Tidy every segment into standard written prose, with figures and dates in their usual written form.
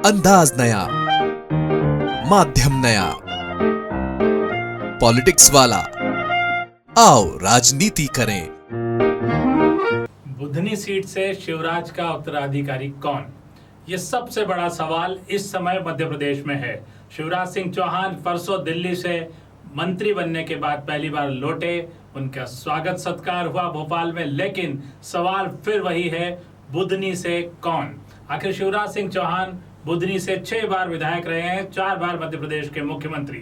अंदाज नया, माध्यम नया, पॉलिटिक्स वाला, आओ राजनीति करें। बुधनी सीट से शिवराज का उत्तराधिकारी कौन? ये सबसे बड़ा सवाल इस समय मध्य प्रदेश में है। शिवराज सिंह चौहान परसों दिल्ली से मंत्री बनने के बाद पहली बार लौटे, उनका स्वागत सत्कार हुआ भोपाल में, लेकिन सवाल फिर वही है, बुधनी से कौन? आखिर शिवराज सिंह चौहान बुधनी से 6 बार विधायक रहे हैं, 4 बार मध्य प्रदेश के मुख्यमंत्री।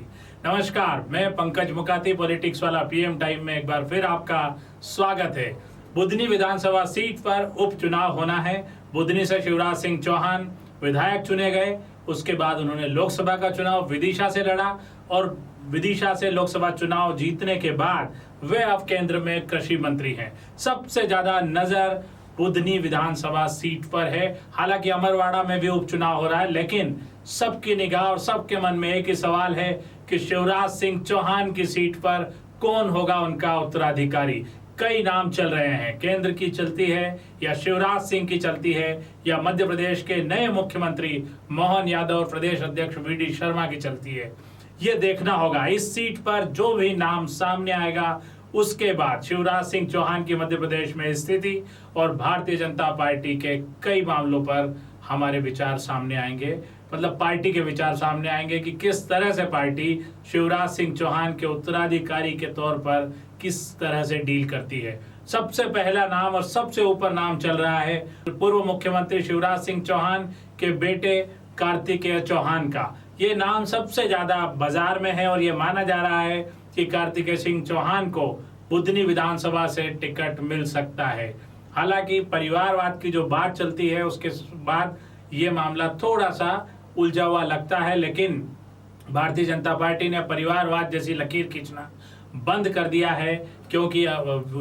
नमस्कार, मैं पंकज मुकाती, पॉलिटिक्स वाला पीएम टाइम में एक बार फिर आपका स्वागत है। बुधनी विधानसभा सीट पर उपचुनाव होना है। बुधनी से शिवराज सिंह चौहान विधायक चुने गए, उसके बाद उन्होंने लोकसभा का चुनाव विदिशा से लड़ा और विदिशा से लोकसभा चुनाव जीतने के बाद वे अब केंद्र में कृषि मंत्री हैं। सबसे ज्यादा नजर बुधनी विधानसभा सीट पर है। हालांकि अमरवाड़ा में भी उपचुनाव हो रहा है, लेकिन सबकी निगाह और सबके मन में एक ही सवाल है कि शिवराज सिंह चौहान की सीट पर कौन होगा उनका उत्तराधिकारी। कई नाम चल रहे हैं, केंद्र की चलती है या शिवराज सिंह की चलती है या मध्य प्रदेश के नए मुख्यमंत्री मोहन यादव और प्रदेश अध्यक्ष वी.डी. शर्मा की चलती है। ये देखना होगा। इस सीट पर जो भी नाम सामने आएगा, उसके बाद शिवराज सिंह चौहान की मध्य प्रदेश में स्थिति और भारतीय जनता पार्टी के कई मामलों पर हमारे विचार सामने आएंगे। मतलब पार्टी के विचार सामने आएंगे कि किस तरह से पार्टी शिवराज सिंह चौहान के उत्तराधिकारी के तौर पर किस तरह से डील करती है। सबसे पहला नाम और सबसे ऊपर नाम चल रहा है पूर्व मुख्यमंत्री शिवराज सिंह चौहान के बेटे कार्तिकेय चौहान का। ये नाम सबसे ज्यादा बाजार में है और ये माना जा रहा है कि कार्तिकेय सिंह चौहान को बुधनी विधानसभा से टिकट मिल सकता है। हालांकि परिवारवाद की जो बात चलती है, उसके बाद ये मामला थोड़ा सा उलझा हुआ लगता है, लेकिन भारतीय जनता पार्टी ने परिवारवाद जैसी लकीर खींचना बंद कर दिया है, क्योंकि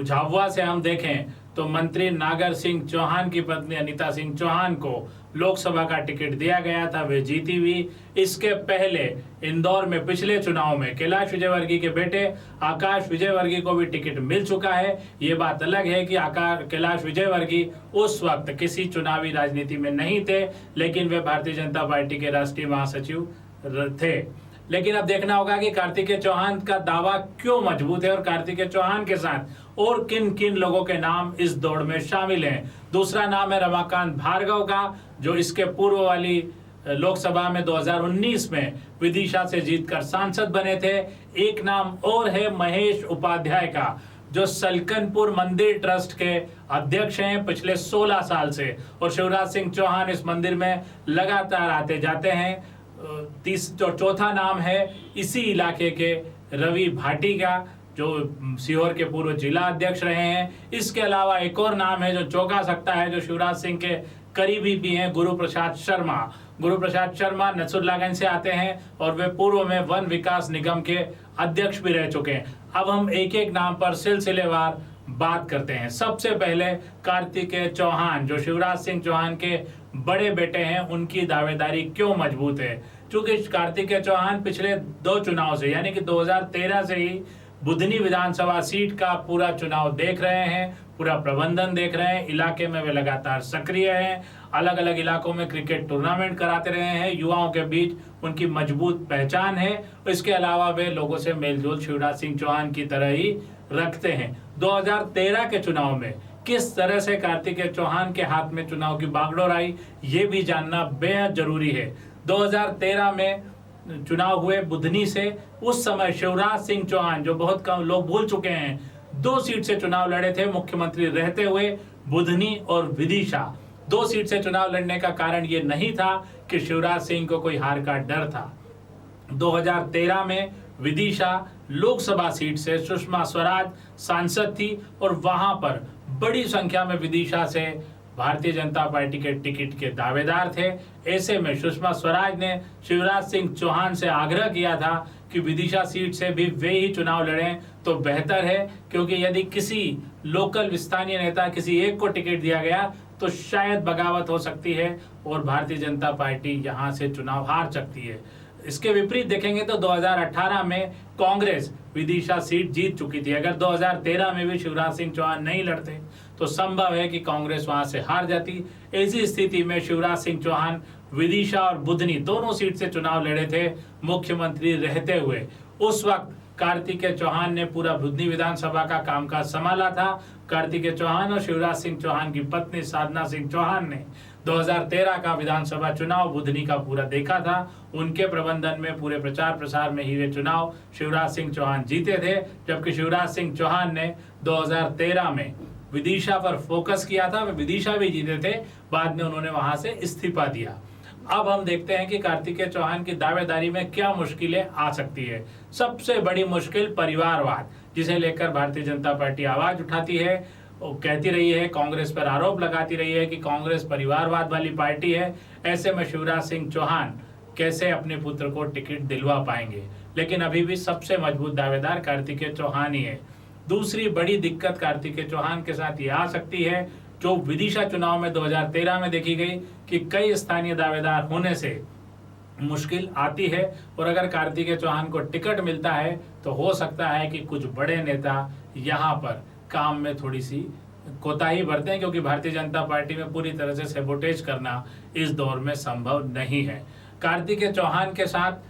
झाबुआ से हम देखें तो मंत्री नागर सिंह चौहान की पत्नी अनीता सिंह चौहान को लोकसभा का टिकट दिया गया था, वे जीती हुई। इसके पहले इंदौर में पिछले चुनाव में कैलाश विजयवर्गीय के बेटे आकाश विजयवर्गीय को भी टिकट मिल चुका है। ये बात अलग है कि कैलाश विजयवर्गीय उस वक्त किसी चुनावी राजनीति में नहीं थे, लेकिन वे भारतीय जनता पार्टी के राष्ट्रीय महासचिव थे। लेकिन अब देखना होगा कि कार्तिकेय चौहान का दावा क्यों मजबूत है और कार्तिकेय चौहान के साथ और किन किन लोगों के नाम इस दौड़ में शामिल हैं। दूसरा नाम है रमाकांत भार्गव का, जो इसके पूर्व वाली लोकसभा में 2019 में विदिशा से जीतकर सांसद बने थे। एक नाम और है महेश उपाध्याय का, जो सलकनपुर मंदिर ट्रस्ट के अध्यक्ष हैं पिछले 16 साल से, और शिवराज सिंह चौहान इस मंदिर में लगातार आते जाते हैं। चौथा नाम है इसी इलाके के रवि भाटी का, जो सीहोर के पूर्व जिला अध्यक्ष रहे हैं। इसके अलावा एक और नाम है जो चौंका सकता है, जो शिवराज सिंह के करीबी भी हैं, गुरु प्रसाद शर्मा। गुरु प्रसाद शर्मा नसरुल्लागंज से आते हैं और वे पूर्व में वन विकास निगम के अध्यक्ष भी रह चुके हैं। अब हम एक एक नाम पर सिलसिलेवार बात करते हैं। सबसे पहले कार्तिकेय चौहान, जो शिवराज सिंह चौहान के बड़े बेटे हैं, उनकी दावेदारी क्यों मजबूत है? क्योंकि कार्तिकेय चौहान पिछले 2 चुनाव से, यानी कि 2013 से ही बुधनी विधानसभा सीट का पूरा चुनाव देख रहे हैं, पूरा प्रबंधन देख रहे हैं। इलाके में वे लगातार सक्रिय हैं, अलग अलग इलाकों में क्रिकेट टूर्नामेंट कराते रहे हैं। युवाओं के बीच उनकी मजबूत पहचान है। इसके अलावा वे लोगों से मेलजोल शिवराज सिंह चौहान की तरह ही रखते हैं। 2013 के चुनाव में किस तरह से कार्तिकेय चौहान के हाथ में चुनाव की बागडोर आई, ये भी जानना बेहद जरूरी है। 2013 में चुनाव हुए बुधनी से, उस समय शिवराज सिंह चौहान, जो बहुत कम लोग भूल चुके हैं, 2 सीट से चुनाव लड़े थे मुख्यमंत्री रहते हुए, बुधनी और विदिशा। 2 सीट से चुनाव लड़ने का कारण ये नहीं था कि शिवराज सिंह को कोई हार का डर था। 2013 में विदिशा लोकसभा सीट से सुषमा स्वराज सांसद थी और वहां पर बड़ी संख्या में विदिशा से भारतीय जनता पार्टी के टिकट के दावेदार थे। ऐसे में सुषमा स्वराज ने शिवराज सिंह चौहान से आग्रह किया था कि विदिशा सीट से भी वे ही चुनाव लड़ें तो बेहतर है, क्योंकि यदि किसी लोकल स्थानीय नेता किसी एक को टिकट दिया गया तो शायद बगावत हो सकती है और भारतीय जनता पार्टी यहां से चुनाव हार सकती है। इसके विपरीत देखेंगे तो 2018 में कांग्रेस विदिशा सीट जीत चुकी थी। अगर 2013 में भी शिवराज सिंह चौहान नहीं लड़ते तो संभव है कि कांग्रेस वहां से हार जाती। ऐसी स्थिति में शिवराज सिंह चौहान विदिशा और बुधनी दोनों सीट से चुनाव लड़े थे मुख्यमंत्री रहते हुए। उस वक्त कार्तिकेय चौहान ने पूरा बुधनी विधानसभा का कामकाज संभाला था। कार्तिकेय चौहान और शिवराज सिंह चौहान की पत्नी साधना सिंह चौहान ने 2013 का विधानसभा चुनाव बुधनी का पूरा देखा था। उनके प्रबंधन में पूरे प्रचार प्रसार में ही वे चुनाव शिवराज सिंह चौहान जीते थे, जबकि शिवराज सिंह चौहान ने 2013 में विदिशा पर फोकस किया था। वे विदिशा भी जीते थे, बाद में उन्होंने वहां से इस्तीफा दिया। अब हम देखते हैं कि कार्तिकेय चौहान की दावेदारी में क्या मुश्किलें आ सकती है। सबसे बड़ी मुश्किल परिवारवाद, जिसे लेकर भारतीय जनता पार्टी आवाज उठाती है, वो कहती रही है, कांग्रेस पर आरोप लगाती रही है कि कांग्रेस परिवारवाद वाली पार्टी है। ऐसे में शिवराज सिंह चौहान कैसे अपने पुत्र को टिकट दिलवा पाएंगे? लेकिन अभी भी सबसे मजबूत दावेदार कार्तिकेय चौहान ही है। दूसरी बड़ी दिक्कत कार्तिकेय चौहान के साथ ये आ सकती है, जो विदिशा चुनाव में 2013 में देखी गई कि कई स्थानीय दावेदार होने से मुश्किल आती है। और अगर कार्तिकेय चौहान को टिकट मिलता है तो हो सकता है कि कुछ बड़े नेता यहाँ पर काम में थोड़ी सी कोताही बरतें, क्योंकि भारतीय जनता पार्टी में पूरी तरह से सैबोटेज करना इस दौर में संभव नहीं है। कार्तिकेय चौहान के साथ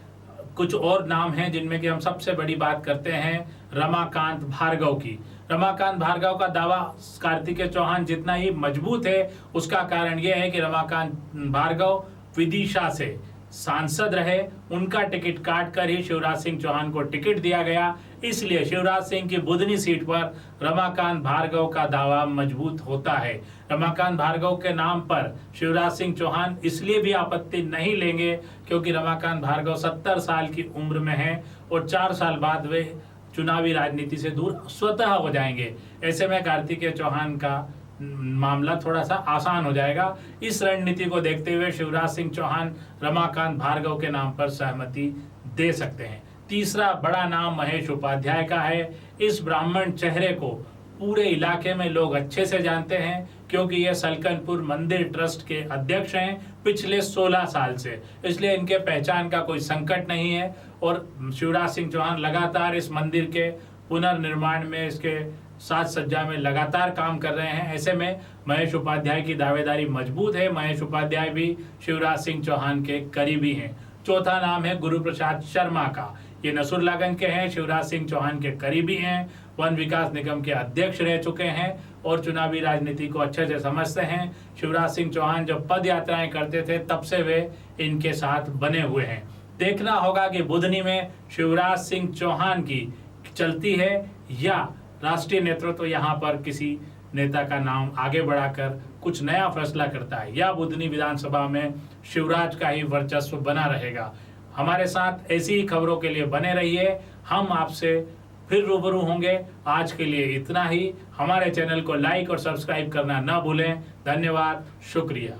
कुछ और नाम हैं, जिनमें कि हम सबसे बड़ी बात करते हैं रमाकांत भार्गव की। रमाकांत भार्गव का दावा कार्तिकेय चौहान जितना ही मजबूत है, उसका कारण यह है कि रमाकांत भार्गव विदिशा से सांसद रहे। उनका टिकट काट कर ही शिवराज सिंह चौहान को टिकट दिया गया, इसलिए शिवराज सिंह की बुधनी सीट पर रमाकांत भार्गव का दावा मजबूत होता है। रमाकांत भार्गव के नाम पर शिवराज सिंह चौहान इसलिए भी आपत्ति नहीं लेंगे क्योंकि रमाकांत भार्गव 70 साल की उम्र में है और 4 साल बाद वे चुनावी राजनीति से दूर स्वतः हो जाएंगे। ऐसे में कार्तिकेय चौहान का मामला थोड़ा सा आसान हो जाएगा। इस रणनीति को देखते हुए शिवराज सिंह चौहान रमाकांत भार्गव के नाम पर सहमति दे सकते हैं। तीसरा बड़ा नाम महेश उपाध्याय का है। इस ब्राह्मण चेहरे को पूरे इलाके में लोग अच्छे से जानते हैं, क्योंकि ये सलकनपुर मंदिर ट्रस्ट के अध्यक्ष हैं पिछले 16 साल से, इसलिए इनके पहचान का कोई संकट नहीं है। और शिवराज सिंह चौहान लगातार इस मंदिर के पुनर्निर्माण में, इसके साज सज्जा में लगातार काम कर रहे हैं। ऐसे में महेश उपाध्याय की दावेदारी मजबूत है। महेश उपाध्याय भी शिवराज सिंह चौहान के करीबी हैं। चौथा नाम है गुरु प्रसाद शर्मा का। ये नसरुल्लागंज के हैं, शिवराज सिंह चौहान के करीबी हैं, वन विकास निगम के अध्यक्ष रह चुके हैं और चुनावी राजनीति को अच्छे से समझते हैं। शिवराज सिंह चौहान जब पद यात्राएं करते थे तब से वे इनके साथ बने हुए हैं। देखना होगा कि बुधनी में शिवराज सिंह चौहान की चलती है या राष्ट्रीय नेतृत्व यहाँ पर किसी नेता का नाम आगे बढ़ाकर कुछ नया फैसला करता है, या बुधनी विधानसभा में शिवराज का ही वर्चस्व बना रहेगा। हमारे साथ ऐसी ही खबरों के लिए बने रहिए। हम आपसे फिर रूबरू होंगे। आज के लिए इतना ही। हमारे चैनल को लाइक और सब्सक्राइब करना ना भूलें। धन्यवाद, शुक्रिया।